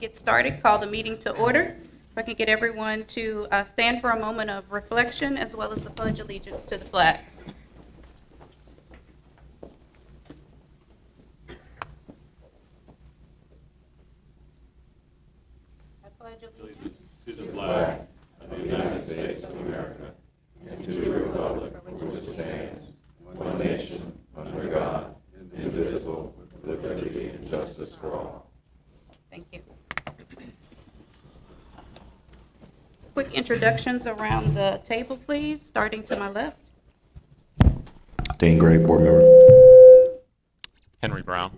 get started, call the meeting to order. If I can get everyone to stand for a moment of reflection as well as the pledge allegiance to the flag. I pledge allegiance To the flag of the United States of America and to the republic for which it stands, one nation, under God, indivisible, with liberty and justice for all. Thank you. Quick introductions around the table, please, starting to my left. Dean Gray, board member. Henry Brown.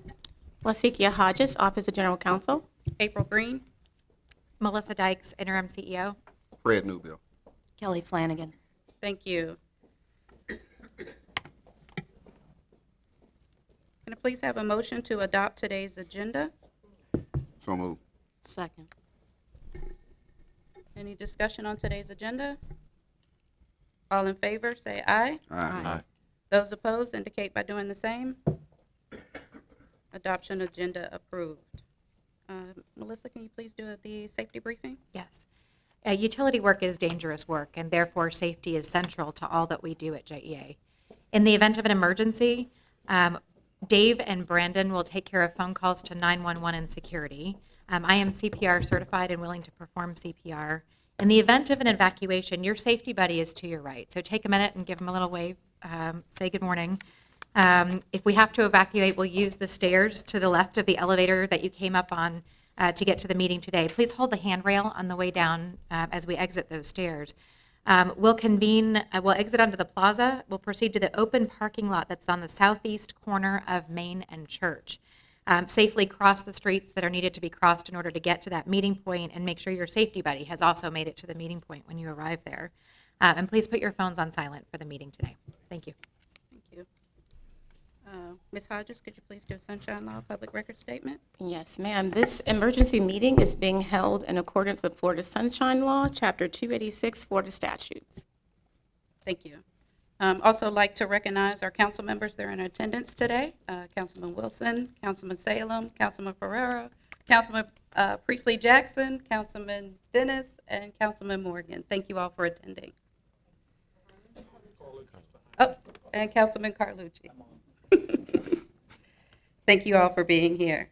Lasikia Hodges, Office of General Counsel. April Green. Melissa Dykes, Interim CEO. Fred Newbill. Kelly Flanagan. Thank you. Can I please have a motion to adopt today's agenda? So moved. Second. Any discussion on today's agenda? All in favor, say aye. Aye. Those opposed indicate by doing the same. Adoption agenda approved. Melissa, can you please do the safety briefing? Yes. Utility work is dangerous work, and therefore safety is central to all that we do at JEA. In the event of an emergency, Dave and Brandon will take care of phone calls to 911 and security. I am CPR certified and willing to perform CPR. In the event of an evacuation, your safety buddy is to your right. So take a minute and give him a little wave, say good morning. If we have to evacuate, we'll use the stairs to the left of the elevator that you came up on to get to the meeting today. Please hold the handrail on the way down as we exit those stairs. We'll exit onto the plaza. We'll proceed to the open parking lot that's on the southeast corner of Main and Church. Safely cross the streets that are needed to be crossed in order to get to that meeting point, and make sure your safety buddy has also made it to the meeting point when you arrive there. And please put your phones on silent for the meeting today. Thank you. Thank you. Ms. Hodges, could you please do a sunshine law public record statement? Yes, ma'am. This emergency meeting is being held in accordance with Florida Sunshine Law, Chapter 286, Florida statutes. Thank you. Also like to recognize our council members that are in attendance today. Councilman Wilson, Councilman Salem, Councilman Ferrera, Councilman Priestley Jackson, Councilman Dennis, and Councilman Morgan. Thank you all for attending. Oh, and Councilman Carlucci. Thank you all for being here.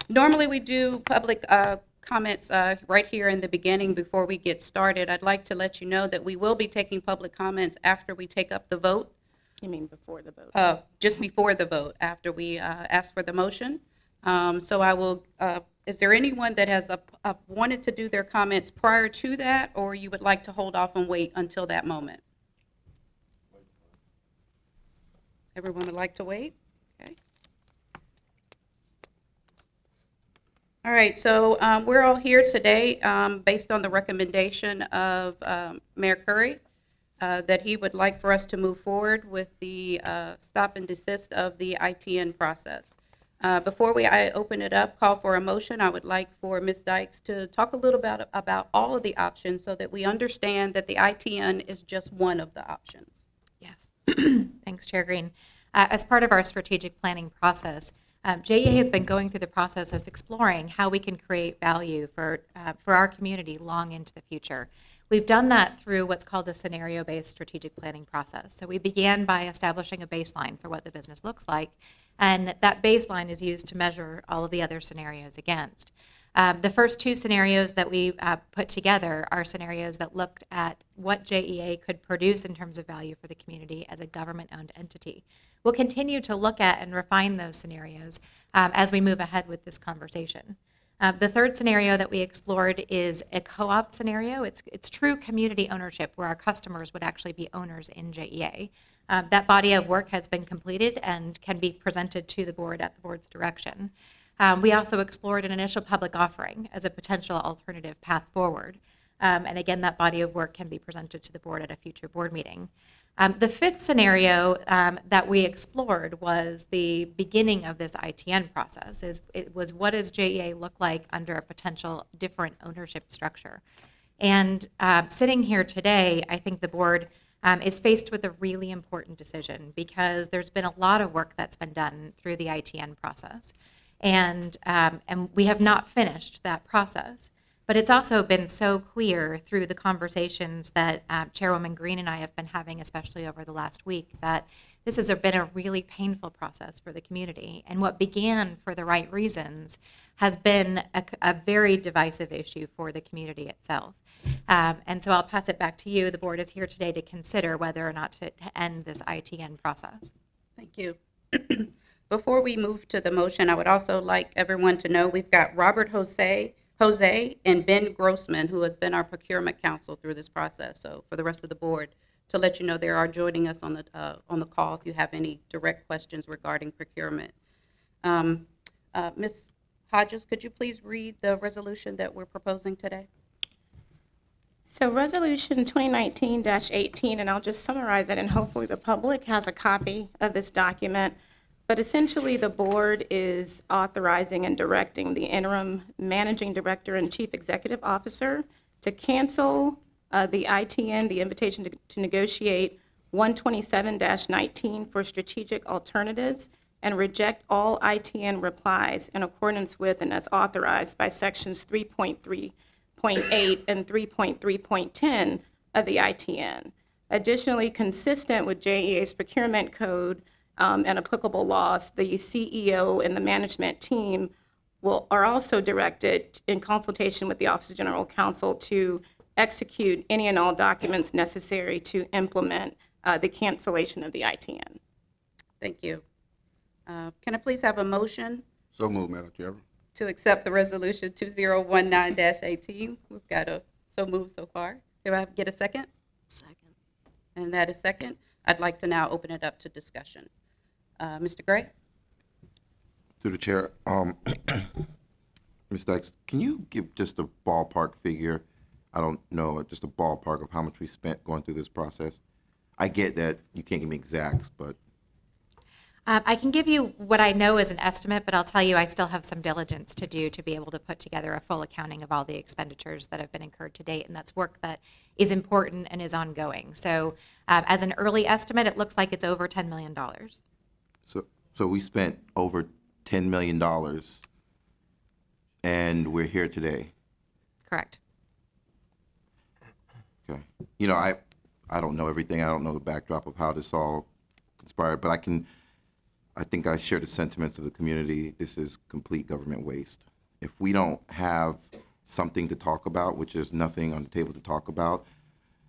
Normally we do public comments right here in the beginning before we get started. I'd like to let you know that we will be taking public comments after we take up the vote. You mean before the vote? Just before the vote, after we ask for the motion. So I will, is there anyone that has wanted to do their comments prior to that, or you would like to hold off and wait until that moment? Everyone would like to wait? Okay. All right, so we're all here today based on the recommendation of Mayor Curry that he would like for us to move forward with the stop and desist of the ITN process. Before I open it up, call for a motion, I would like for Ms. Dykes to talk a little about all of the options so that we understand that the ITN is just one of the options. Yes. Thanks, Chair Green. As part of our strategic planning process, JEA has been going through the process of exploring how we can create value for our community long into the future. We've done that through what's called a scenario-based strategic planning process. So we began by establishing a baseline for what the business looks like, and that baseline is used to measure all of the other scenarios against. The first two scenarios that we put together are scenarios that looked at what JEA could produce in terms of value for the community as a government-owned entity. We'll continue to look at and refine those scenarios as we move ahead with this conversation. The third scenario that we explored is a co-op scenario. It's true community ownership where our customers would actually be owners in JEA. That body of work has been completed and can be presented to the board at the board's direction. We also explored an initial public offering as a potential alternative path forward. And again, that body of work can be presented to the board at a future board meeting. The fifth scenario that we explored was the beginning of this ITN process. It was what does JEA look like under a potential different ownership structure? And sitting here today, I think the board is faced with a really important decision because there's been a lot of work that's been done through the ITN process. And we have not finished that process. But it's also been so clear through the conversations that Chairwoman Green and I have been having, especially over the last week, that this has been a really painful process for the community. And what began for the right reasons has been a very divisive issue for the community itself. And so I'll pass it back to you. The board is here today to consider whether or not to end this ITN process. Thank you. Before we move to the motion, I would also like everyone to know we've got Robert Jose and Ben Grossman, who has been our procurement counsel through this process. So for the rest of the board, to let you know they are joining us on the call if you have any direct questions regarding procurement. Ms. Hodges, could you please read the resolution that we're proposing today? So Resolution 2019-18, and I'll just summarize it, and hopefully the public has a copy of this document. But essentially, the board is authorizing and directing the interim managing director and chief executive officer to cancel the ITN, the invitation to negotiate 127-19 for strategic alternatives, and reject all ITN replies in accordance with and as authorized by sections 3.3.8 and 3.3.10 of the ITN. Additionally, consistent with JEA's procurement code and applicable laws, the CEO and the management team are also directed in consultation with the Office of General Counsel to execute any and all documents necessary to implement the cancellation of the ITN. Thank you. Can I please have a motion So moved, Madam Chair. to accept the resolution 2019-18? We've got a so moved so far. Do I get a second? Second. And that is second. I'd like to now open it up to discussion. Mr. Gray? Through the chair, Ms. Dykes, can you give just a ballpark figure? I don't know, just a ballpark of how much we spent going through this process. I get that you can't give me exacts, but I can give you what I know is an estimate, but I'll tell you I still have some diligence to do to be able to put together a full accounting of all the expenditures that have been incurred to date, and that's work that is important and is ongoing. So as an early estimate, it looks like it's over $10 million. so we spent over $10 million, and we're here today. Correct. Okay. You know, I don't know everything. I don't know the backdrop of how this all conspired, but I think I share the sentiments of the community. This is complete government waste. If we don't have something to talk about, which there's nothing on the table to talk about,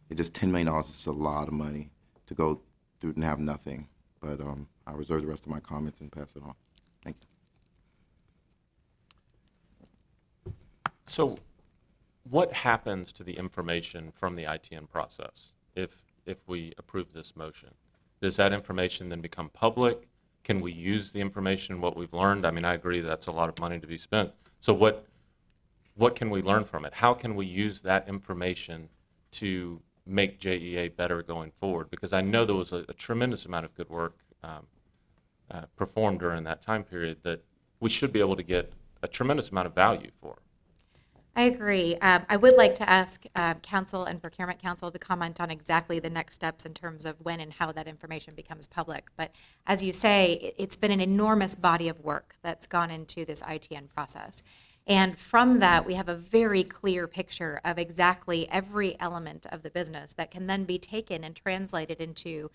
it just $10 million is a lot of money to go through and have nothing. But I'll reserve the rest of my comments and pass it on. Thank you. So what happens to the information from the ITN process if we approve this motion? Does that information then become public? Can we use the information, what we've learned? I mean, I agree that's a lot of money to be spent. So what can we learn from it? How can we use that information to make JEA better going forward? Because I know there was a tremendous amount of good work performed during that time period that we should be able to get a tremendous amount of value for. I agree. I would like to ask council and procurement council to comment on exactly the next steps in terms of when and how that information becomes public. But as you say, it's been an enormous body of work that's gone into this ITN process. And from that, we have a very clear picture of exactly every element of the business that can then be taken and translated into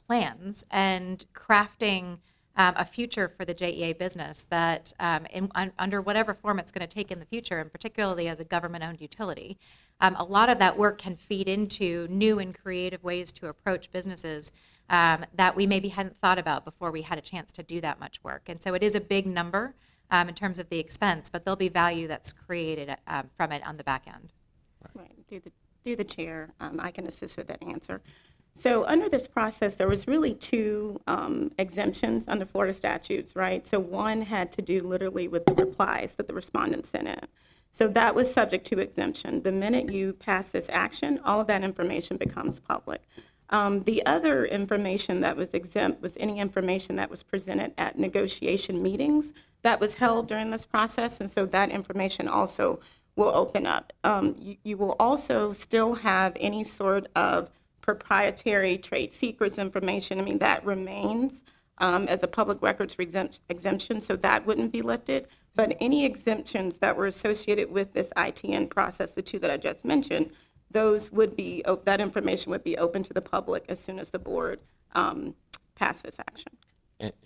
plans and crafting a future for the JEA business that under whatever form it's going to take in the future, and particularly as a government-owned utility. A lot of that work can feed into new and creative ways to approach businesses that we maybe hadn't thought about before we had a chance to do that much work. And so it is a big number in terms of the expense, but there'll be value that's created from it on the back end. Right. Through the chair, I can assist with that answer. So under this process, there was really two exemptions under Florida statutes, right? So one had to do literally with the replies that the respondents sent in. So that was subject to exemption. The minute you pass this action, all of that information becomes public. The other information that was exempt was any information that was presented at negotiation meetings that was held during this process, and so that information also will open up. You will also still have any sort of proprietary trade secrets information. I mean, that remains as a public records exemption, so that wouldn't be lifted. But any exemptions that were associated with this ITN process, the two that I just mentioned, those would be, that information would be open to the public as soon as the board passed this action.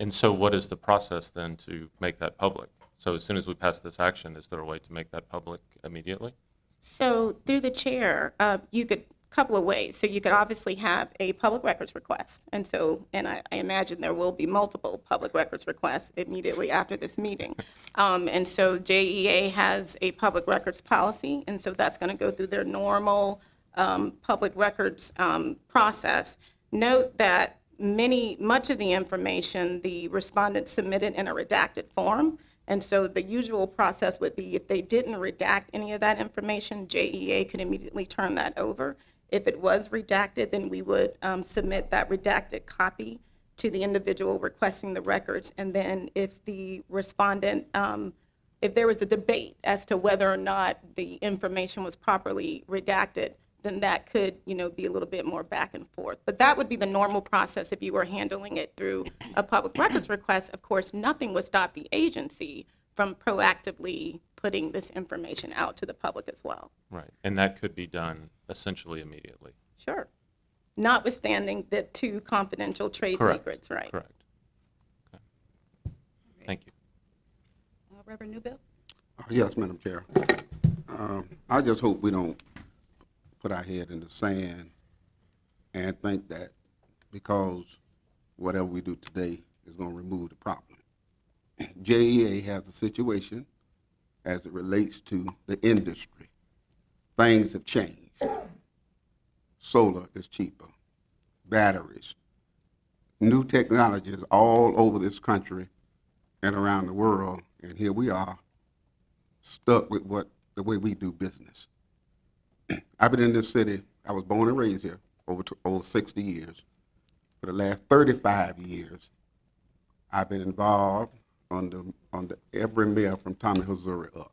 And so what is the process then to make that public? So as soon as we pass this action, is there a way to make that public immediately? So through the chair, you could, couple of ways. So you could obviously have a public records request. And I imagine there will be multiple public records requests immediately after this meeting. And so JEA has a public records policy, and so that's going to go through their normal public records process. Note that much of the information the respondents submitted in a redacted form. And so the usual process would be if they didn't redact any of that information, JEA could immediately turn that over. If it was redacted, then we would submit that redacted copy to the individual requesting the records. And then if the respondent, if there was a debate as to whether or not the information was properly redacted, then that could, be a little bit more back and forth. But that would be the normal process if you were handling it through a public records request. Of course, nothing would stop the agency from proactively putting this information out to the public as well. Right. And that could be done essentially immediately. Sure. Notwithstanding the two confidential trade Correct. secrets, right? Correct. Okay. Thank you. Reverend Newbill? Yes, Madam Chair. I just hope we don't put our head in the sand and think that because whatever we do today is going to remove the problem. JEA has a situation as it relates to the industry. Things have changed. Solar is cheaper, batteries, new technologies all over this country and around the world, and here we are stuck with the way we do business. I've been in this city, I was born and raised here over 60 years. For the last 35 years, I've been involved on the every mayor from Tommy, Missouri up.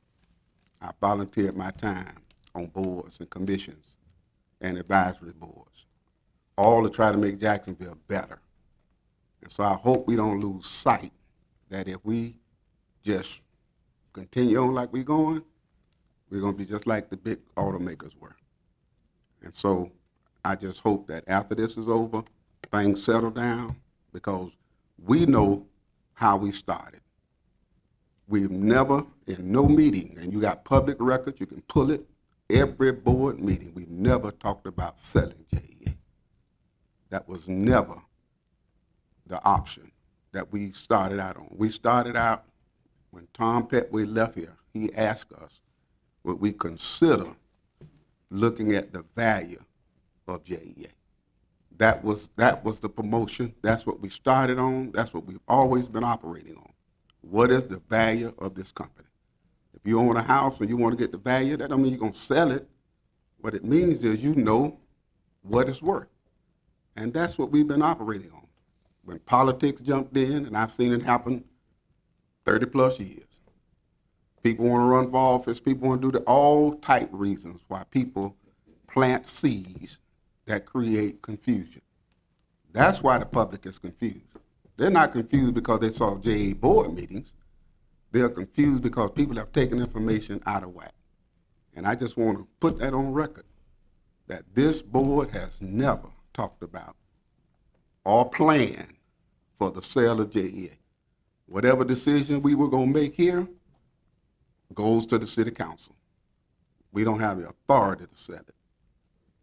I volunteered my time on boards and commissions and advisory boards, all to try to make Jacksonville better. And so I hope we don't lose sight that if we just continue on like we're going to be just like the big automakers were. And so I just hope that after this is over, things settle down, because we know how we started. We've never, in no meeting, and you got public records, you can pull it, every board meeting, we never talked about selling JEA. That was never the option that we started out on. We started out when Tom Petway left here, he asked us would we consider looking at the value of JEA. That was the promotion. That's what we started on. That's what we've always been operating on. What is the value of this company? If you own a house and you want to get the value, that don't mean you're going to sell it. What it means is you know what it's worth. And that's what we've been operating on. When politics jumped in, and I've seen it happen 30 plus years, people want to run for office, people want to do all type reasons why people plant seeds that create confusion. That's why the public is confused. They're not confused because they saw JEA board meetings. They're confused because people have taken information out of whack. And I just want to put that on record, that this board has never talked about or planned for the sale of JEA. Whatever decision we were going to make here goes to the city council. We don't have the authority to sell it.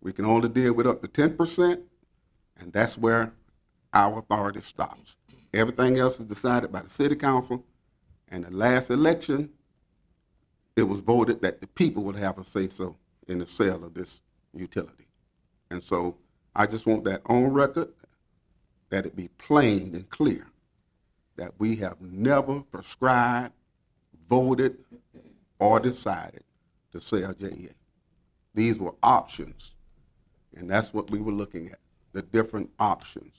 We can only deal with up to 10%, and that's where our authority stops. Everything else is decided by the city council, and the last election, it was voted that the people would have a say-so in the sale of this utility. And so I just want that on record, that it be plain and clear that we have never prescribed, voted, or decided to sell JEA. These were options, and that's what we were looking at, the different options.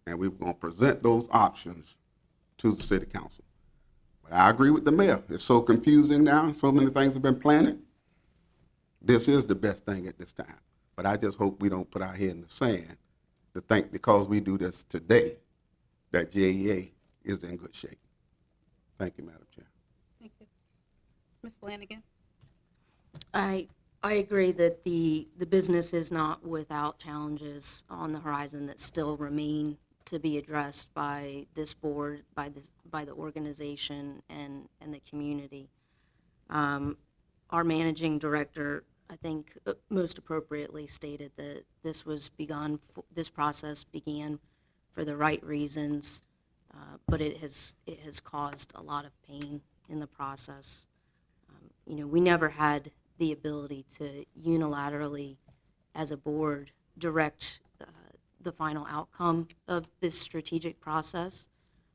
And we were going to present those options to the city council. But I agree with the mayor. It's so confusing now. So many things have been planted. This is the best thing at this time. But I just hope we don't put our head in the sand to think because we do this today that JEA is in good shape. Thank you, Madam Chair. Thank you. Ms. Flanagan? I agree that the business is not without challenges on the horizon that still remain to be addressed by this board, by the organization and the community. Our managing director, I think, most appropriately stated that this process began for the right reasons, but it has caused a lot of pain in the process. We never had the ability to unilaterally, as a board, direct the final outcome of this strategic process.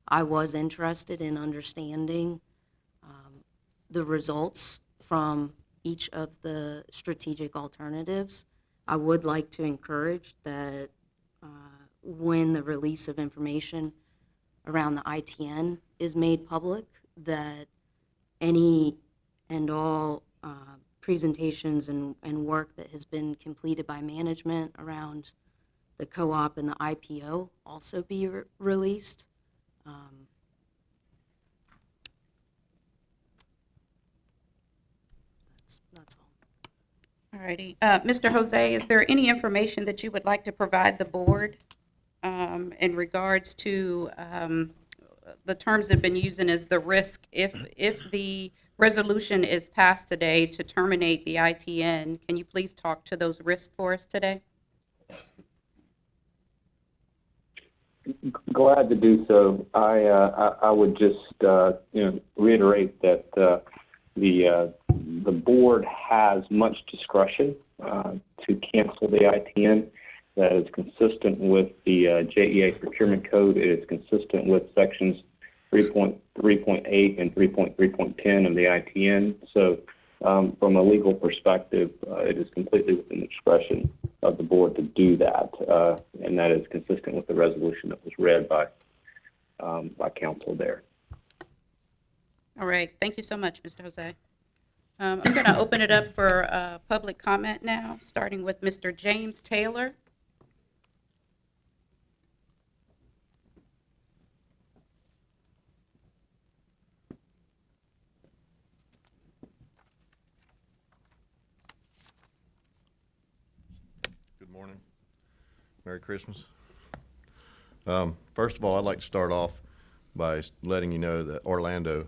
I was interested in understanding the results from each of the strategic alternatives. I would like to encourage that when the release of information around the ITN is made public, that any and all presentations and work that has been completed by management around the co-op and the IPO also be released. That's all. All righty. Mr. Jose, is there any information that you would like to provide the board in regards to the terms that have been using as the risk if the resolution is passed today to terminate the ITN? Can you please talk to those risks for us today? Glad to do so. I would just reiterate that the board has much discretion to cancel the ITN. That is consistent with the JEA procurement code. It is consistent with sections 3.3.8 and 3.3.10 of the ITN. So from a legal perspective, it is completely within the discretion of the board to do that, and that is consistent with the resolution that was read by council there. All right. Thank you so much, Mr. Jose. I'm going to open it up for public comment now, starting with Mr. James Taylor. Good morning. Merry Christmas. First of all, I'd like to start off by letting you know that Orlando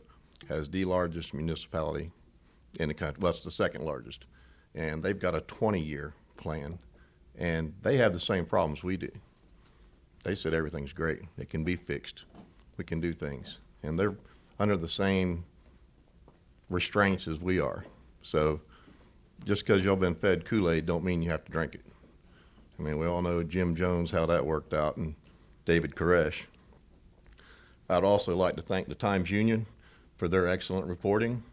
has the largest municipality in the country. Well, it's the second largest. And they've got a 20-year plan. And they have the same problems we do. They said everything's great. It can be fixed. We can do things. And they're under the same restraints as we are. So just because y'all been fed Kool-Aid don't mean you have to drink it. I mean, we all know Jim Jones, how that worked out, and David Koresh. I'd also like to thank the Times-Union for their excellent reporting.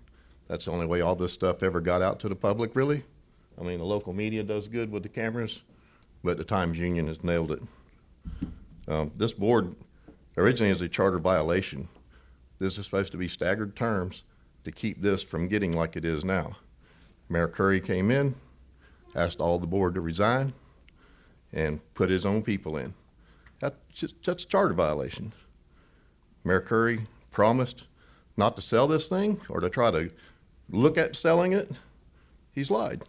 That's the only way all this stuff ever got out to the public, really. I mean, the local media does good with the cameras, but the Times-Union has nailed it. This board originally is a charter violation. This is supposed to be staggered terms to keep this from getting like it is now. Mayor Curry came in, asked all the board to resign, and put his own people in. That's a charter violation. Mayor Curry promised not to sell this thing or to try to look at selling it. He's lied.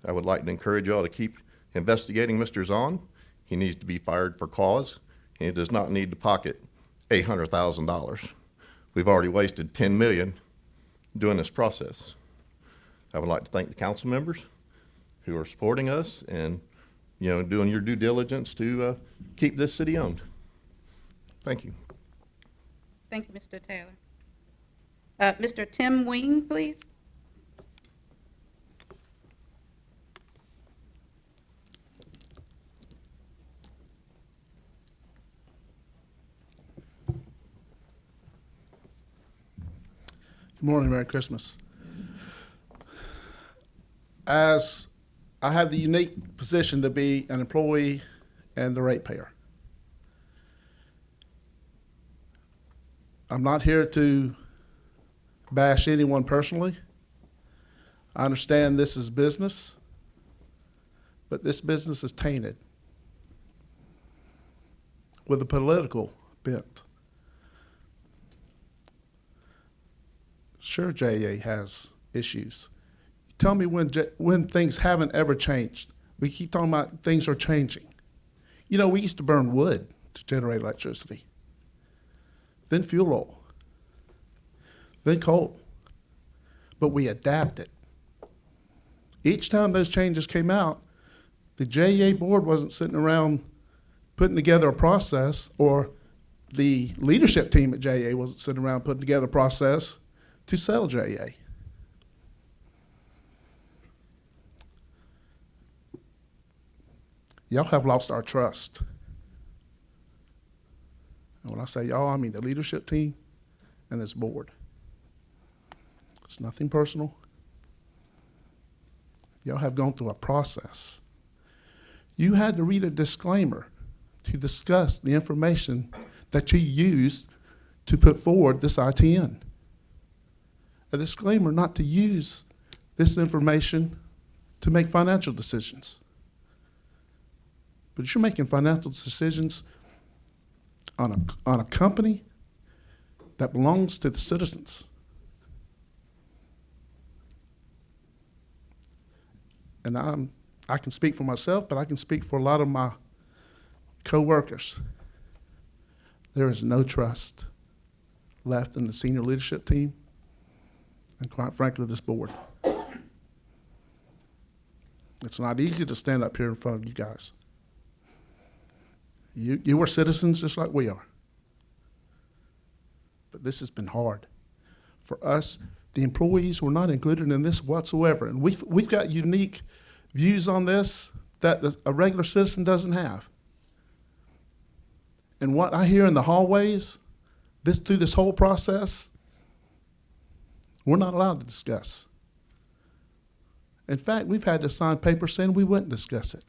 I would like to encourage y'all to keep investigating Mr. Zahn. He needs to be fired for cause, and he does not need to pocket $800,000. We've already wasted $10 million doing this process. I would like to thank the council members who are supporting us and doing your due diligence to keep this city owned. Thank you. Thank you, Mr. Taylor. Mr. Tim Wing, please. Good morning, Merry Christmas. As I have the unique position to be an employee and the ratepayer. I'm not here to bash anyone personally. I understand this is business, but this business is tainted with a political bent. Sure, JEA has issues. Tell me when things haven't ever changed. We keep talking about things are changing. You know, we used to burn wood to generate electricity, then fuel oil, then coal, but we adapted. Each time those changes came out, the JEA board wasn't sitting around putting together a process, or the leadership team at JEA wasn't sitting around putting together a process to sell JEA. Y'all have lost our trust. And when I say y'all, I mean the leadership team and this board. It's nothing personal. Y'all have gone through a process. You had to read a disclaimer to discuss the information that you used to put forward this ITN. A disclaimer not to use this information to make financial decisions. But you're making financial decisions on a company that belongs to the citizens. And I can speak for myself, but I can speak for a lot of my co-workers. There is no trust left in the senior leadership team, and quite frankly, this board. It's not easy to stand up here in front of you guys. You are citizens just like we are. But this has been hard. For us, the employees were not included in this whatsoever. And we've got unique views on this that a regular citizen doesn't have. And what I hear in the hallways through this whole process, we're not allowed to discuss. In fact, we've had to sign papers saying we wouldn't discuss it.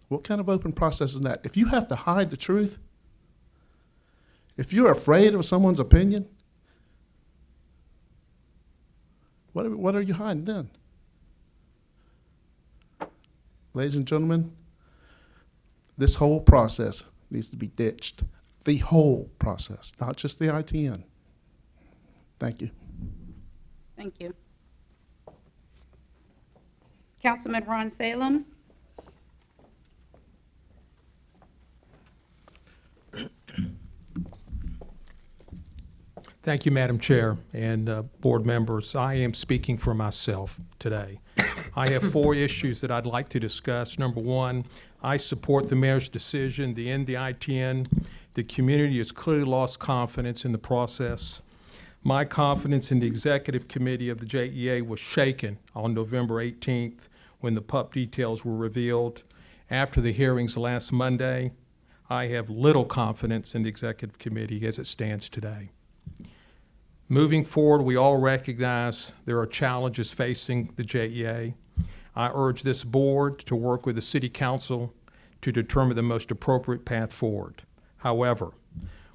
What kind of open process is that? If you have to hide the truth, if you're afraid of someone's opinion, what are you hiding then? Ladies and gentlemen, this whole process needs to be ditched. The whole process, not just the ITN. Thank you. Thank you. Councilman Ron Salem? Thank you, Madam Chair and board members. I am speaking for myself today. I have 4 issues that I'd like to discuss. Number 1, I support the mayor's decision to end the ITN. The community has clearly lost confidence in the process. My confidence in the executive committee of the JEA was shaken on November 18th when the PUP details were revealed. After the hearings last Monday, I have little confidence in the executive committee as it stands today. Moving forward, we all recognize there are challenges facing the JEA. I urge this board to work with the City Council to determine the most appropriate path forward. However,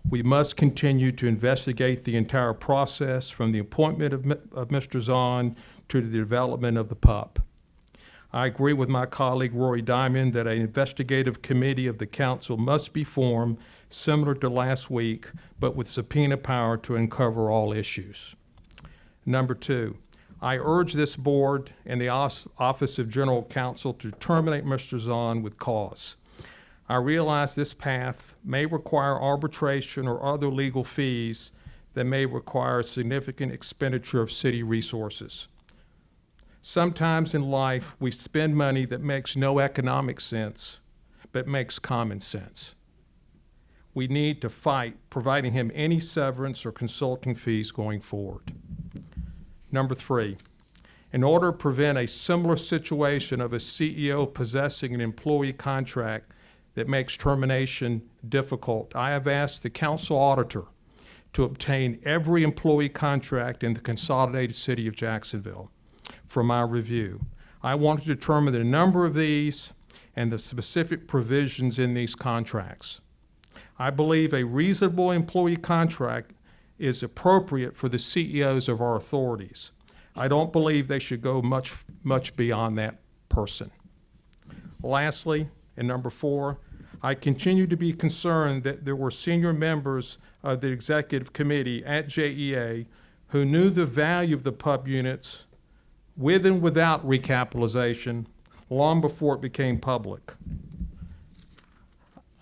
we must continue to investigate the entire process from the appointment of Mr. Zahn to the development of the PUP. I agree with my colleague Rory Diamond that an investigative committee of the council must be formed similar to last week, but with subpoena power to uncover all issues. Number 2, I urge this board and the Office of General Counsel to terminate Mr. Zahn with cause. I realize this path may require arbitration or other legal fees that may require significant expenditure of city resources. Sometimes in life, we spend money that makes no economic sense, but makes common sense. We need to fight providing him any severance or consulting fees going forward. Number 3, in order to prevent a similar situation of a CEO possessing an employee contract that makes termination difficult, I have asked the council auditor to obtain every employee contract in the consolidated city of Jacksonville for my review. I want to determine the number of these and the specific provisions in these contracts. I believe a reasonable employee contract is appropriate for the CEOs of our authorities. I don't believe they should go much beyond that person. Lastly, and number 4, I continue to be concerned that there were senior members of the executive committee at JEA who knew the value of the pub units with and without recapitalization long before it became public.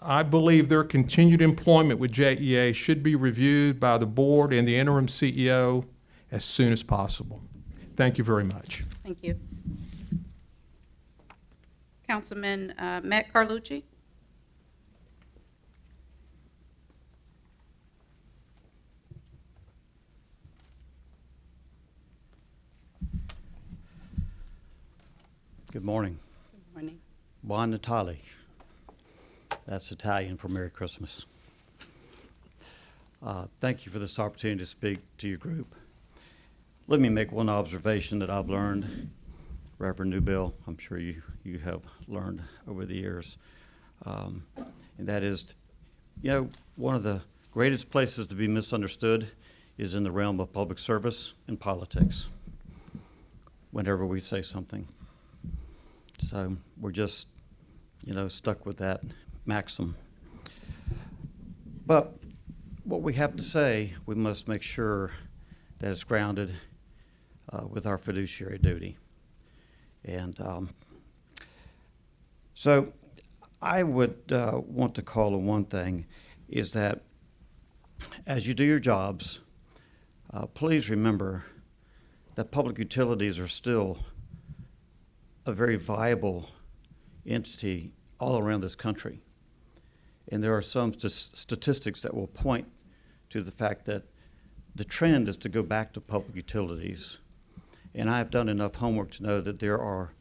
I believe their continued employment with JEA should be reviewed by the board and the interim CEO as soon as possible. Thank you very much. Thank you. Councilman Matt Carlucci? Good morning. Good morning. Buon Natale. That's Italian for Merry Christmas. Thank you for this opportunity to speak to your group. Let me make one observation that I've learned, Reverend Newbill, I'm sure you have learned over the years, and that is, one of the greatest places to be misunderstood is in the realm of public service and politics, whenever we say something. So we're just, stuck with that maxim. But what we have to say, we must make sure that it's grounded with our fiduciary duty. And so I would want to call on one thing is that as you do your jobs, please remember that public utilities are still a very viable entity all around this country. And there are some statistics that will point to the fact that the trend is to go back to public utilities. And I've done enough homework to know that there are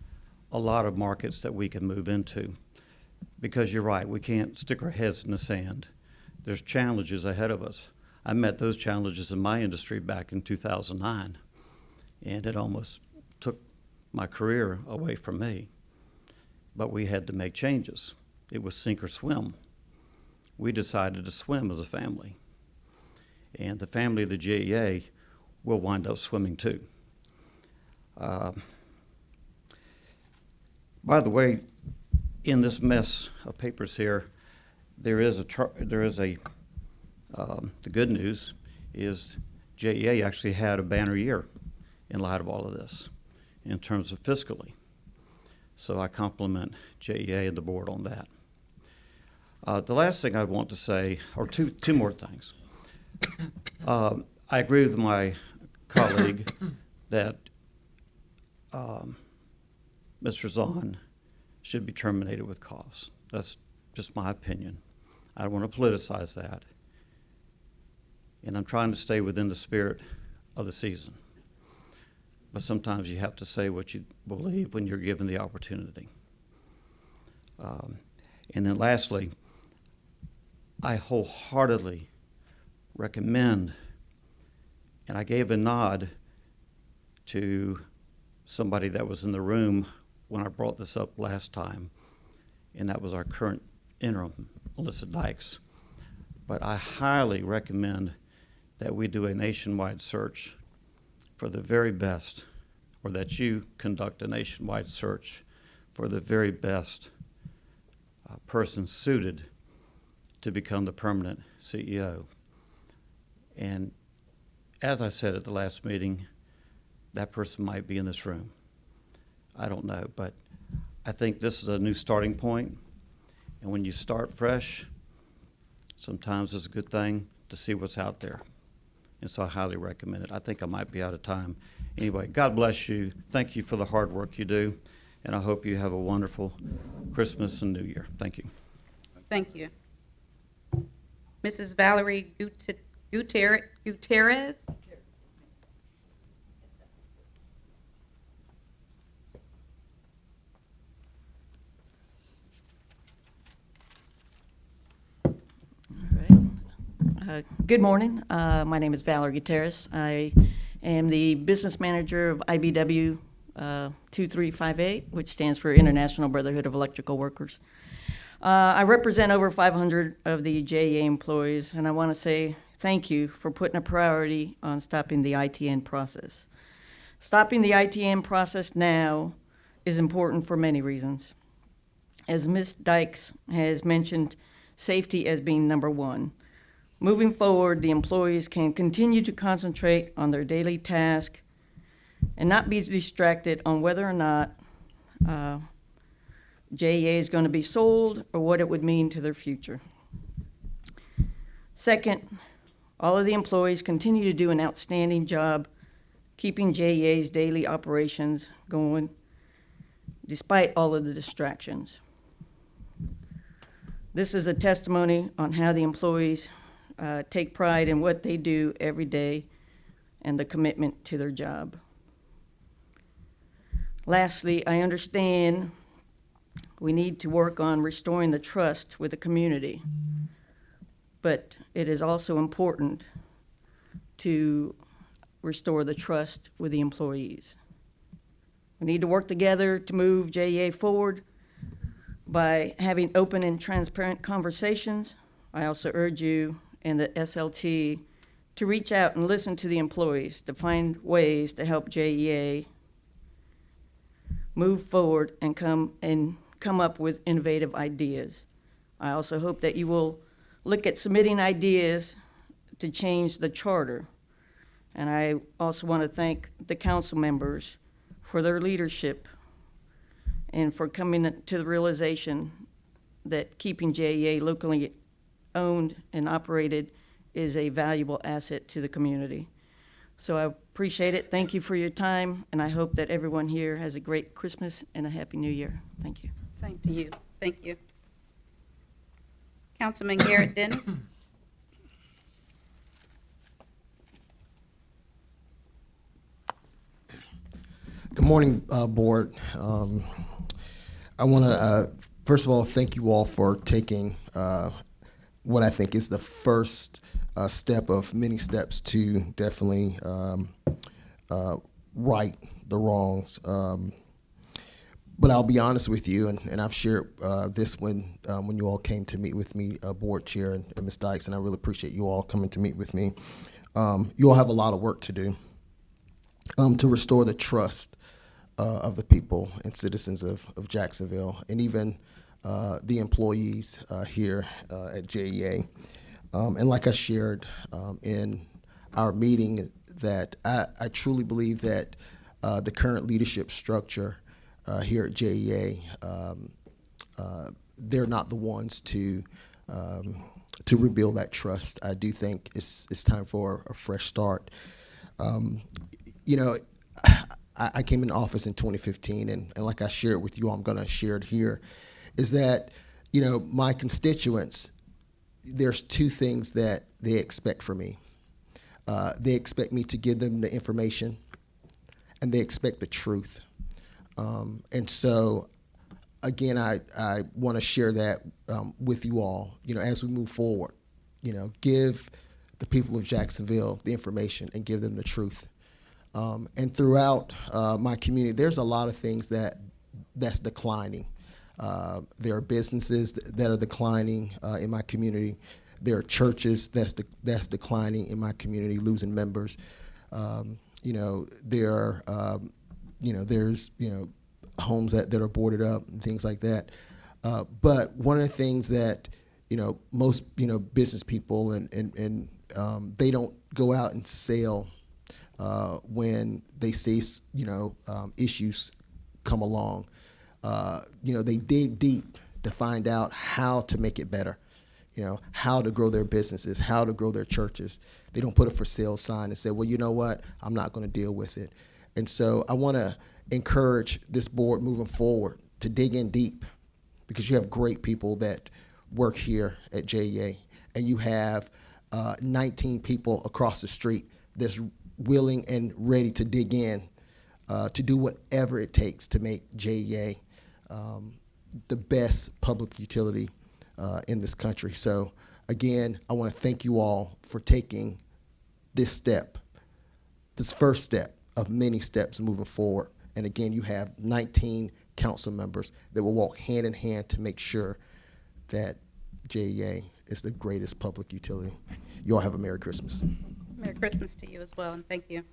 a lot of markets that we can move into. Because you're right, we can't stick our heads in the sand. There's challenges ahead of us. I met those challenges in my industry back in 2009, and it almost took my career away from me. But we had to make changes. It was sink or swim. We decided to swim as a family. And the family of the JEA will wind up swimming too. By the way, in this mess of papers here, the good news is JEA actually had a banner year in light of all of this in terms of fiscally. So I compliment JEA and the board on that. The last thing I want to say, or two more things. I agree with my colleague that Mr. Zahn should be terminated with cause. That's just my opinion. I don't want to politicize that. And I'm trying to stay within the spirit of the season. But sometimes you have to say what you believe when you're given the opportunity. And then lastly, I wholeheartedly recommend, and I gave a nod to somebody that was in the room when I brought this up last time, and that was our current interim, Melissa Dykes. But I highly recommend that we do a nationwide search for the very best, or that you conduct a nationwide search for the very best person suited to become the permanent CEO. And as I said at the last meeting, that person might be in this room. I don't know, but I think this is a new starting point. And when you start fresh, sometimes it's a good thing to see what's out there. And so I highly recommend it. I think I might be out of time. Anyway, God bless you. Thank you for the hard work you do. And I hope you have a wonderful Christmas and New Year. Thank you. Thank you. Mrs. Valerie Gutierrez? Good morning. My name is Valerie Gutierrez. I am the business manager of IBW 2358, which stands for International Brotherhood of Electrical Workers. I represent over 500 of the JEA employees, and I want to say thank you for putting a priority on stopping the ITN process. Stopping the ITN process now is important for many reasons. as Ms. Dykes has mentioned, safety as being number one. Moving forward, the employees can continue to concentrate on their daily task and not be distracted on whether or not JEA is going to be sold or what it would mean to their future. Second, all of the employees continue to do an outstanding job keeping JEA's daily operations going despite all of the distractions. This is a testimony on how the employees take pride in what they do every day and the commitment to their job. Lastly, I understand we need to work on restoring the trust with the community, but it is also important to restore the trust with the employees. We need to work together to move JEA forward by having open and transparent conversations. I also urge you and the SLT to reach out and listen to the employees to find ways to help JEA move forward and come up with innovative ideas. I also hope that you will look at submitting ideas to change the charter. And I also want to thank the council members for their leadership and for coming to the realization that keeping JEA locally owned and operated is a valuable asset to the community. So I appreciate it. Thank you for your time, and I hope that everyone here has a great Christmas and a Happy New Year. Thank you. Same to you. Thank you. Councilman Garrett Dennis. Good morning, Board. I want to, first of all, thank you all for taking what I think is the first step of many steps to definitely right the wrongs. But I'll be honest with you, and I've shared this when you all came to meet with me, Board Chair and Ms. Dykes, and I really appreciate you all coming to meet with me. You all have a lot of work to do to restore the trust of the people and citizens of Jacksonville, and even the employees here at JEA. And like I shared in our meeting, that I truly believe that the current leadership structure here at JEA, they're not the ones to rebuild that trust. I do think it's time for a fresh start. You know, I came into office in 2015, and like I shared with you, I'm going to share it here, is that, you know, my constituents, there's two things that they expect from me. They expect me to give them the information, and they expect the truth. And so, again, I want to share that with you all, you know, as we move forward. You know, give the people of Jacksonville the information and give them the truth. And throughout my community, there's a lot of things that's declining. There are businesses that are declining in my community. There are churches that's declining in my community, losing members. You know, there are, you know, there's, you know, homes that are boarded up and things like that. But one of the things that, you know, most, you know, business people and they don't go out and sell when they see, you know, issues come along. You know, they dig deep to find out how to make it better, you know, how to grow their businesses, how to grow their churches. They don't put a for sale sign and say, well, you know what, I'm not going to deal with it. And so I want to encourage this board moving forward to dig in deep, because you have great people that work here at JEA, and you have 19 people across the street that's willing and ready to dig in to do whatever it takes to make JEA the best public utility in this country. So again, I want to thank you all for taking this step, this first step of many steps moving forward. And again, you have 19 council members that will walk hand in hand to make sure that JEA is the greatest public utility. You all have a Merry Christmas. Merry Christmas to you as well, and thank you.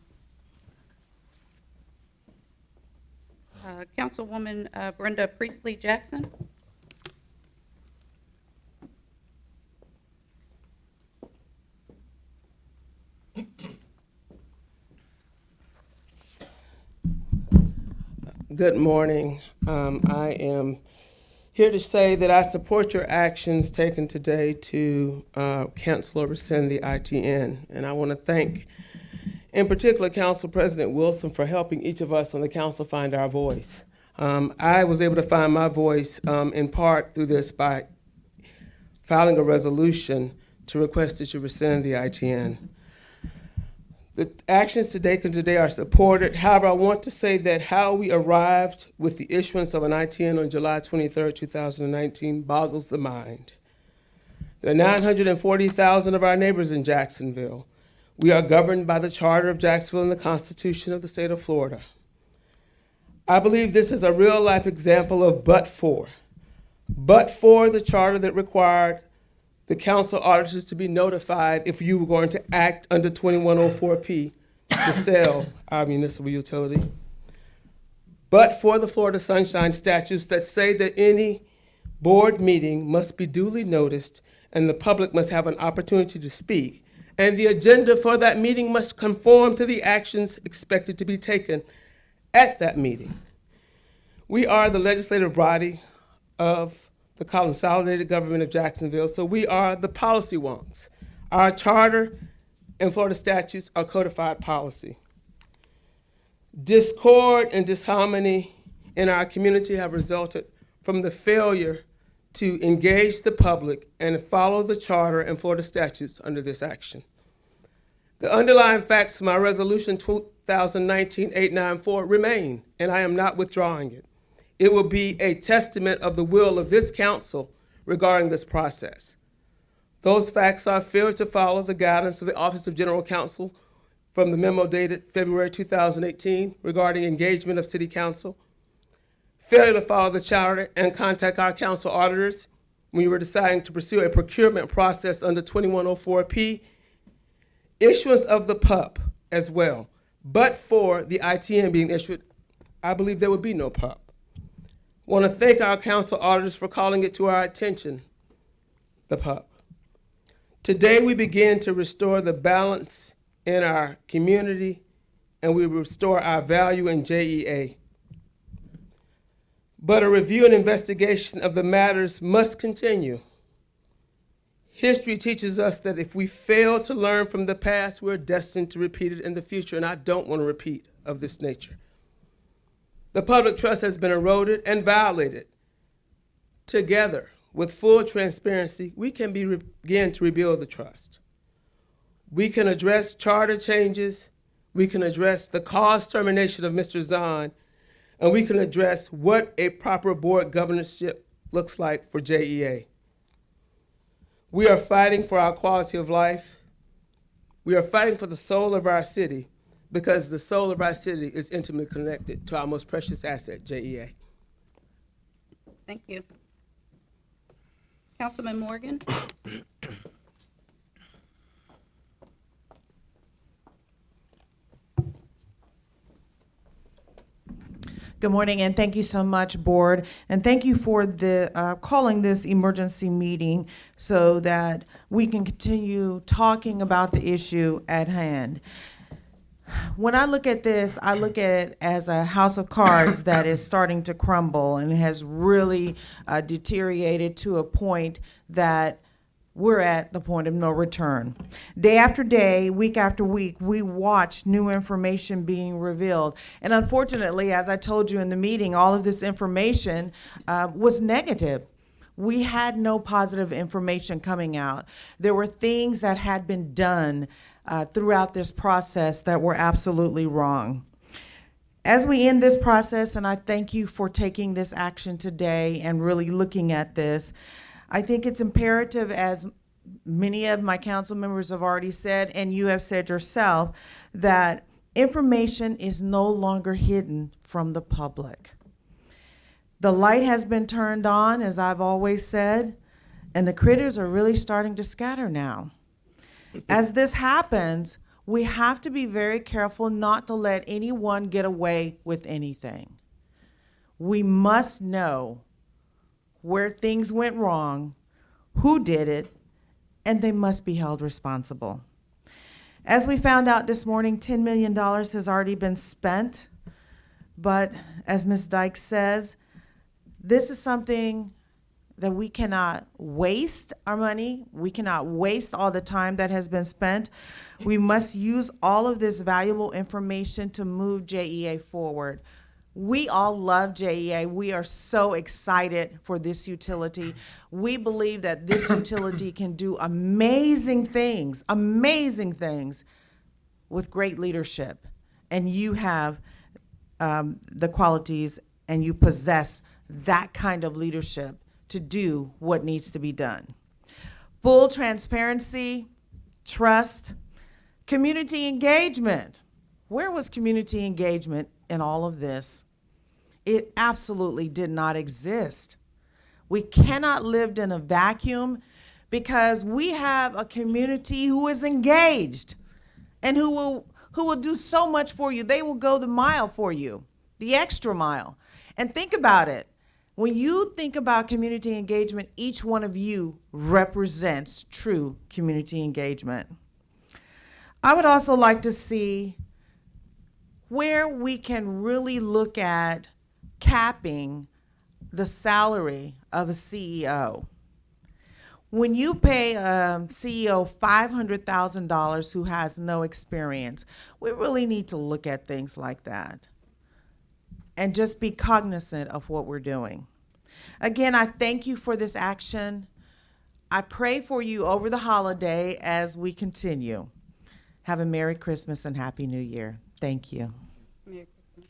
Councilwoman Brenda Priestley Jackson. Good morning. I am here to say that I support your actions taken today to cancel or rescind the ITN. And I want to thank, in particular, Council President Wilson for helping each of us on the council find our voice. I was able to find my voice in part through this by filing a resolution to request that you rescind the ITN. The actions taken today are supported. However, I want to say that how we arrived with the issuance of an ITN on July 23, 2019 boggles the mind. There are 940,000 of our neighbors in Jacksonville. We are governed by the Charter of Jacksonville and the Constitution of the state of Florida. I believe this is a real-life example of but for the charter that required the council auditors to be notified if you were going to act under 2104P to sell our municipal utility. But for the Florida Sunshine statutes that say that any board meeting must be duly noticed and the public must have an opportunity to speak, and the agenda for that meeting must conform to the actions expected to be taken at that meeting. We are the legislative body of the Consolidated Government of Jacksonville, so we are the policy wonks. Our charter and Florida statutes are codified policy. Discord and disharmony in our community have resulted from the failure to engage the public and follow the charter and Florida statutes under this action. The underlying facts from our resolution 2019-894 remain, and I am not withdrawing it. It will be a testament of the will of this council regarding this process. Those facts are failure to follow the guidance of the Office of General Counsel from the memo dated February 2018 regarding engagement of City Council, failure to follow the charter and contact our council auditors when we were deciding to pursue a procurement process under 2104P, issuance of the PUP as well. But for the ITN being issued, I believe there would be no PUP. I want to thank our council auditors for calling it to our attention, the PUP. Today we begin to restore the balance in our community and we restore our value in JEA. But a review and investigation of the matters must continue. History teaches us that if we fail to learn from the past, we're destined to repeat it in the future, and I don't want to repeat of this nature. The public trust has been eroded and violated. Together, with full transparency, we can begin to rebuild the trust. We can address charter changes, we can address the cause termination of Mr. Zahn, and we can address what a proper board governorship looks like for JEA. We are fighting for our quality of life. We are fighting for the soul of our city, because the soul of our city is intimately connected to our most precious asset, JEA. Thank you. Councilman Morgan? Good morning, and thank you so much, Board. And thank you for the calling this emergency meeting so that we can continue talking about the issue at hand. When I look at this, I look at it as a house of cards that is starting to crumble and has really deteriorated to a point that we're at the point of no return. Day after day, week after week, we watch new information being revealed. And unfortunately, as I told you in the meeting, all of this information was negative. We had no positive information coming out. There were things that had been done throughout this process that were absolutely wrong. As we end this process, and I thank you for taking this action today and really looking at this, I think it's imperative, as many of my council members have already said, and you have said yourself, that information is no longer hidden from the public. The light has been turned on, as I've always said, and the critters are really starting to scatter now. As this happens, we have to be very careful not to let anyone get away with anything. We must know where things went wrong, who did it, and they must be held responsible. As we found out this morning, $10 million has already been spent But as Ms. Dykes says, this is something that we cannot waste our money. We cannot waste all the time that has been spent. We must use all of this valuable information to move JEA forward. We all love JEA. We are so excited for this utility. We believe that this utility can do amazing things with great leadership. And you have the qualities and you possess that kind of leadership to do what needs to be done. Full transparency, trust, community engagement. Where was community engagement in all of this? It absolutely did not exist. We cannot live in a vacuum because we have a community who is engaged and who will do so much for you. They will go the mile for you, the extra mile. And think about it. When you think about community engagement, each one of you represents true community engagement. I would also like to see where we can really look at capping the salary of a CEO. When you pay a CEO $500,000 who has no experience, we really need to look at things like that and just be cognizant of what we're doing. Again, I thank you for this action. I pray for you over the holiday as we continue. Have a Merry Christmas and Happy New Year. Thank you. Merry Christmas.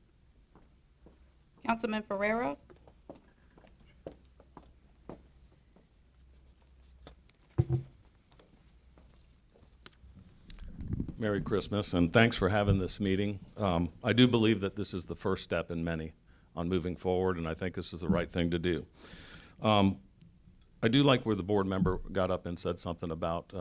Councilman Ferrero? Merry Christmas, and thanks for having this meeting. I do believe that this is the first step in many on moving forward, and I think this is the right thing to do. I do like where the board member got up and said something about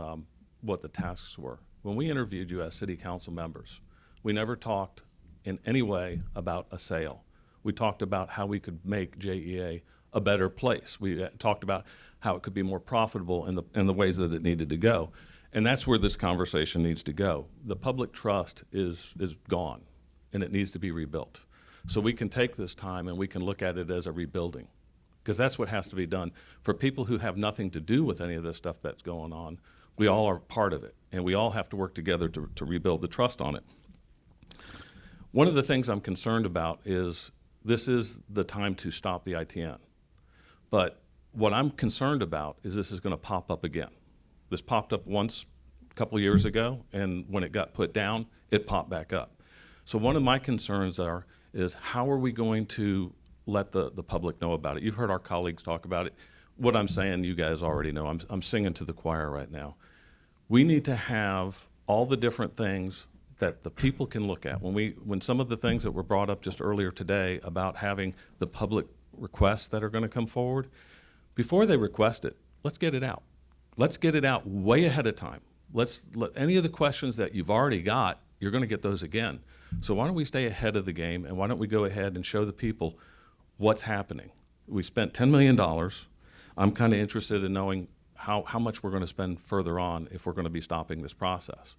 what the tasks were. When we interviewed you as city council members, we never talked in any way about a sale. We talked about how we could make JEA a better place. We talked about how it could be more profitable in the ways that it needed to go. And that's where this conversation needs to go. The public trust is gone, and it needs to be rebuilt. So we can take this time and we can look at it as a rebuilding, because that's what has to be done. For people who have nothing to do with any of this stuff that's going on, we all are part of it, and we all have to work together to rebuild the trust on it. One of the things I'm concerned about is this is the time to stop the ITN. But what I'm concerned about is this is going to pop up again. This popped up once a couple of years ago, and when it got put down, it popped back up. So one of my concerns is how are we going to let the public know about it? You've heard our colleagues talk about it. What I'm saying, you guys already know. I'm singing to the choir right now. We need to have all the different things that the people can look at. When some of the things that were brought up just earlier today about having the public requests that are going to come forward, before they request it, let's get it out. Let's get it out way ahead of time. Let any of the questions that you've already got, you're going to get those again. So why don't we stay ahead of the game, and why don't we go ahead and show the people what's happening? We spent $10 million. I'm kind of interested in knowing how much we're going to spend further on if we're going to be stopping this process.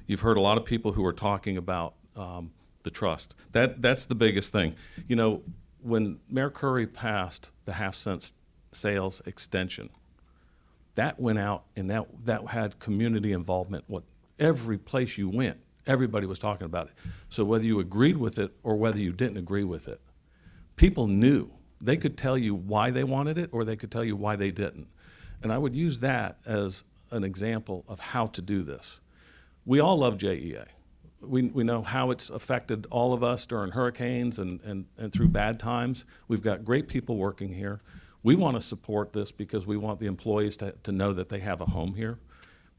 You've heard a lot of people who are talking about the trust. That's the biggest thing. You know, when Mayor Curry passed the half-cent sales extension, that went out, and that had community involvement. Every place you went, everybody was talking about it. So whether you agreed with it or whether you didn't agree with it, people knew. They could tell you why they wanted it, or they could tell you why they didn't. And I would use that as an example of how to do this. We all love JEA. We know how it's affected all of us during hurricanes and through bad times. We've got great people working here. We want to support this because we want the employees to know that they have a home here.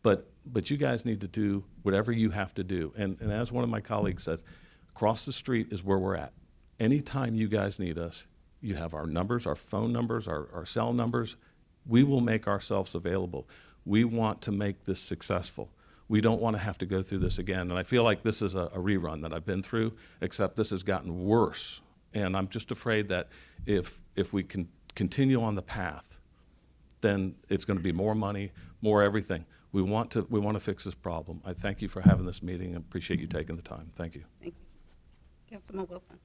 But you guys need to do whatever you have to do. And as one of my colleagues said, across the street is where we're at. Anytime you guys need us, you have our numbers, our phone numbers, our cell numbers. We will make ourselves available. We want to make this successful. We don't want to have to go through this again. And I feel like this is a rerun that I've been through, except this has gotten worse. And I'm just afraid that if we can continue on the path, then it's going to be more money, more everything. We want to fix this problem. I thank you for having this meeting and appreciate you taking the time. Thank you. Thank you. Councilman Wilson?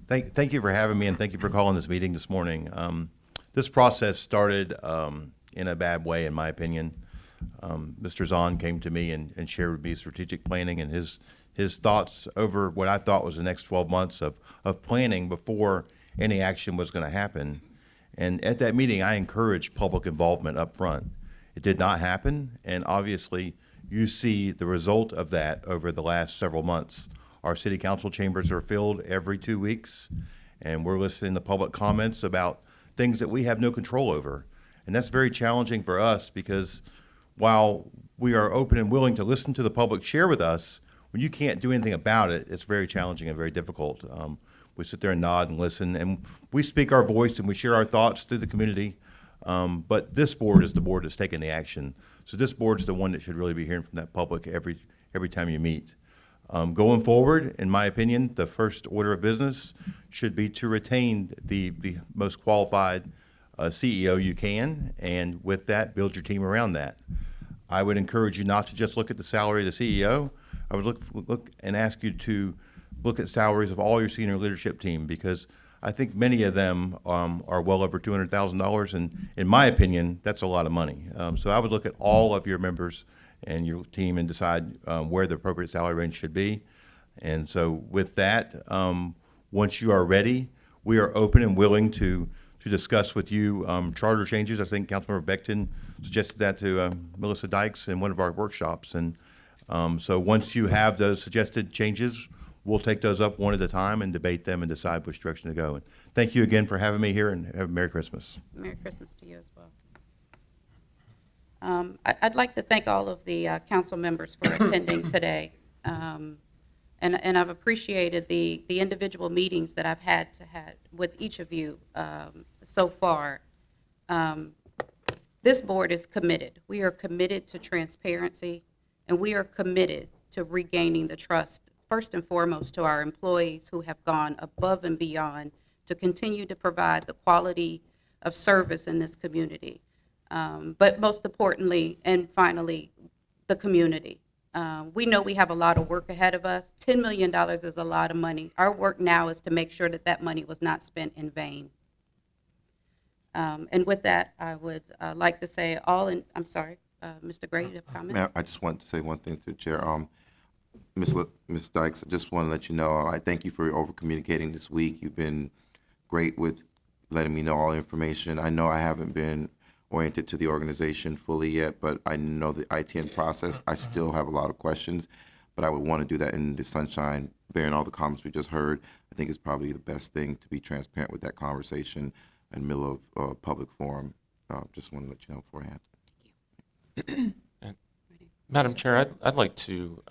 Thank you for having me, and thank you for calling this meeting this morning. This process started in a bad way, in my opinion. Mr. Zahn came to me and shared with me strategic planning and his thoughts over what I thought was the next 12 months of planning before any action was going to happen. And at that meeting, I encouraged public involvement up front. It did not happen, and obviously, you see the result of that over the last several months. Our city council chambers are filled every 2 weeks, and we're listening to public comments about things that we have no control over. And that's very challenging for us because while we are open and willing to listen to the public share with us, when you can't do anything about it, it's very challenging and very difficult. We sit there and nod and listen, and we speak our voice and we share our thoughts through the community. But this board is the board that's taking the action. So this board's the one that should really be hearing from that public every time you meet. Going forward, in my opinion, the first order of business should be to retain the most qualified CEO you can, and with that, build your team around that. I would encourage you not to just look at the salary of the CEO. I would look and ask you to look at salaries of all your senior leadership team, because I think many of them are well over $200,000, and in my opinion, that's a lot of money. So I would look at all of your members and your team and decide where the appropriate salary range should be. And so with that, once you are ready, we are open and willing to discuss with you charter changes. I think Councilmember Beckton suggested that to Melissa Dykes in one of our workshops. And so once you have those suggested changes, we'll take those up one at a time and debate them and decide which direction to go. And thank you again for having me here, and have a Merry Christmas. Merry Christmas to you as well. I'd like to thank all of the council members for attending today. And I've appreciated the individual meetings that I've had with each of you so far. This board is committed. We are committed to transparency, and we are committed to regaining the trust, first and foremost, to our employees who have gone above and beyond to continue to provide the quality of service in this community. But most importantly and finally, the community. We know we have a lot of work ahead of us. $10 million is a lot of money. Our work now is to make sure that that money was not spent in vain. And with that, I would like to say I'm sorry, Mr. Gray, you have a comment? Ma'am, I just wanted to say one thing to the chair. Ms. Dykes, I just want to let you know, I thank you for over-communicating this week. You've been great with letting me know all the information. I know I haven't been oriented to the organization fully yet, but I know the ITN process. I still have a lot of questions, but I would want to do that in the sunshine, bearing all the comments we just heard. I think it's probably the best thing to be transparent with that conversation in the middle of a public forum. Just want to let you know beforehand. Madam Chair, I'd like to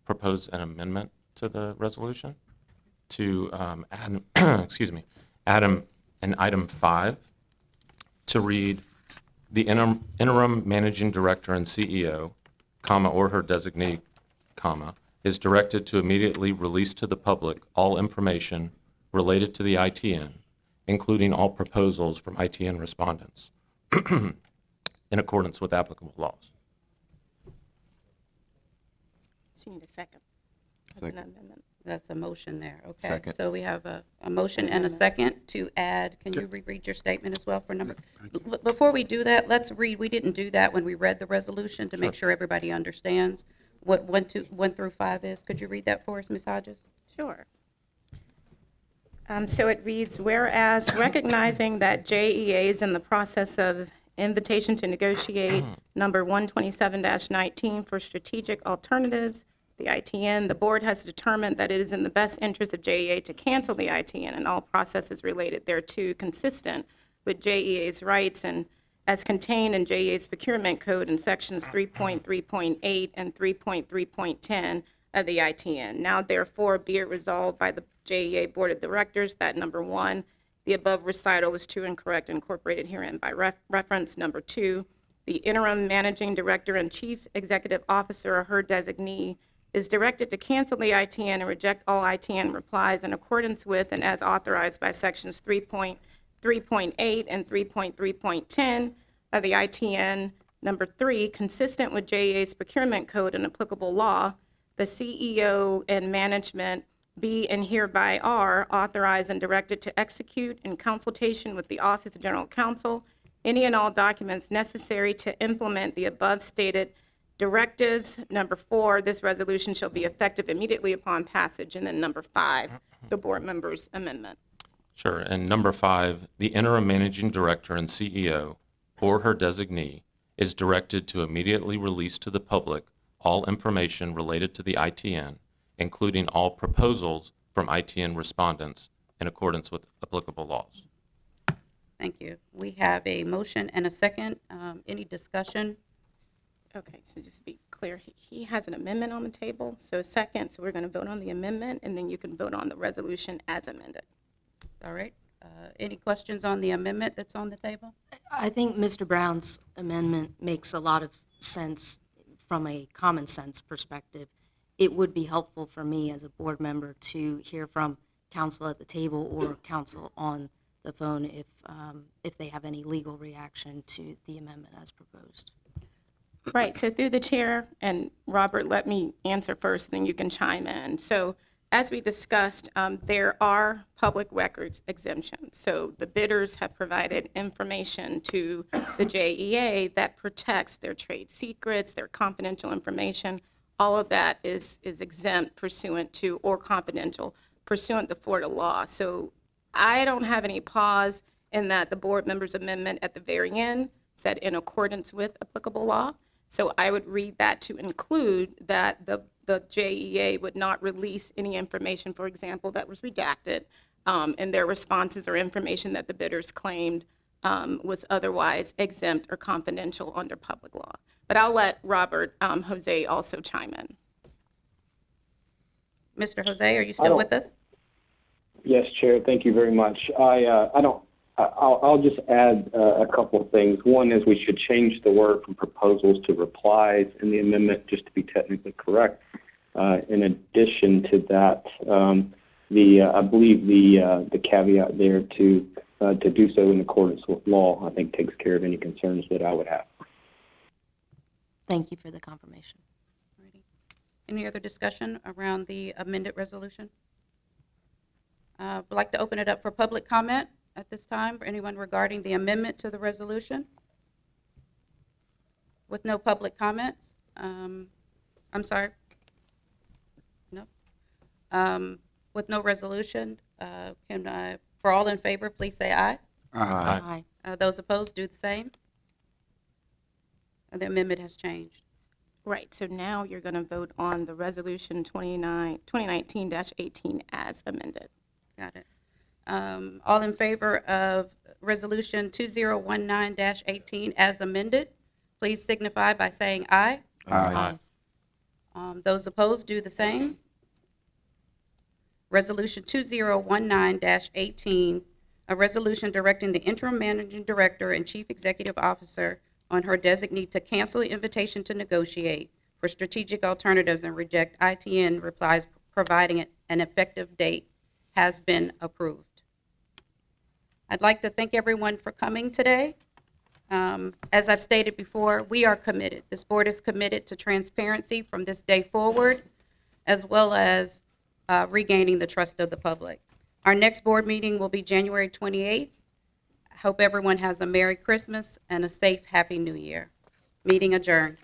propose an amendment to the resolution to add, add an item 5 to read, the interim managing director and CEO, comma, or her designee, comma, is directed to immediately release to the public all information related to the ITN, including all proposals from ITN respondents, in accordance with applicable laws. She need a second. Second. An amendment. That's a motion there, okay. Second. So we have a motion and a second to add, can you reread your statement as well for number? Before we do that, let's read, we didn't do that when we read the resolution to make sure everybody understands what 1 through 5 is. Could you read that for us, Ms. Hodges? Sure. So it reads, whereas recognizing that JEA is in the process of invitation to negotiate number 127-19 for strategic alternatives, the ITN, the board has determined that it is in the best interest of JEA to cancel the ITN and all processes related thereto consistent with JEA's rights and as contained in JEA's procurement code in sections 3.3.8 and 3.3.10 of the ITN. Now therefore be it resolved by the JEA Board of Directors that number 1, the above recital is true and correct, incorporated herein by reference. Number 2, the interim managing director and chief executive officer or her designee is directed to cancel the ITN and reject all ITN replies in accordance with and as authorized by sections 3.3.8 and 3.3.10 of the ITN. Number 3, consistent with JEA's procurement code and applicable law, the CEO and management be and hereby are authorized and directed to execute in consultation with the Office of General Counsel any and all documents necessary to implement the above stated directives. Number 4, this resolution shall be effective immediately upon passage. And then number 5, the board members' amendment. Sure. And number 5, the interim managing director and CEO or her designee is directed to immediately release to the public all information related to the ITN, including all proposals from ITN respondents in accordance with applicable laws. Thank you. We have a motion and a second. Any discussion? Okay, so just to be clear, he has an amendment on the table, so a second, so we're going to vote on the amendment, and then you can vote on the resolution as amended. All right. Any questions on the amendment that's on the table? I think Mr. Brown's amendment makes a lot of sense from a common sense perspective. It would be helpful for me as a board member to hear from counsel at the table or counsel on the phone if they have any legal reaction to the amendment as proposed. Right, so through the chair, and Robert, let me answer first, then you can chime in. So as we discussed, there are public records exemptions. So the bidders have provided information to the JEA that protects their trade secrets, their confidential information. All of that is exempt pursuant to, or confidential, pursuant to Florida law. So I don't have any pause in that the board members' amendment at the very end said in accordance with applicable law. So I would read that to include that the JEA would not release any information, for example, that was redacted, and their responses or information that the bidders claimed was otherwise exempt or confidential under public law. But I'll let Robert Jose also chime in. Mr. Jose, are you still with us? Yes, Chair. Thank you very much. I'll just add a couple of things. One is we should change the word from proposals to replies in the amendment, just to be technically correct. In addition to that, I believe the caveat there to do so in accordance with law, I think, takes care of any concerns that I would have. Thank you for the confirmation. Alrighty. Any other discussion around the amended resolution? I'd like to open it up for public comment at this time for anyone regarding the amendment to the resolution. With no public comments, I'm sorry. No. With no resolution, for all in favor, please say aye. Aye. Those opposed, do the same. The amendment has changed. Right, so now you're going to vote on the resolution 2019-18 as amended. Got it. All in favor of resolution 2019-18 as amended, please signify by saying aye. Aye. Those opposed, do the same. Resolution 2019-18, a resolution directing the interim managing director and chief executive officer on her designee to cancel the invitation to negotiate for strategic alternatives and reject ITN replies providing an effective date, has been approved. I'd like to thank everyone for coming today. As I've stated before, we are committed. This board is committed to transparency from this day forward, as well as regaining the trust of the public. Our next board meeting will be January 28th. I hope everyone has a Merry Christmas and a safe, Happy New Year. Meeting adjourned.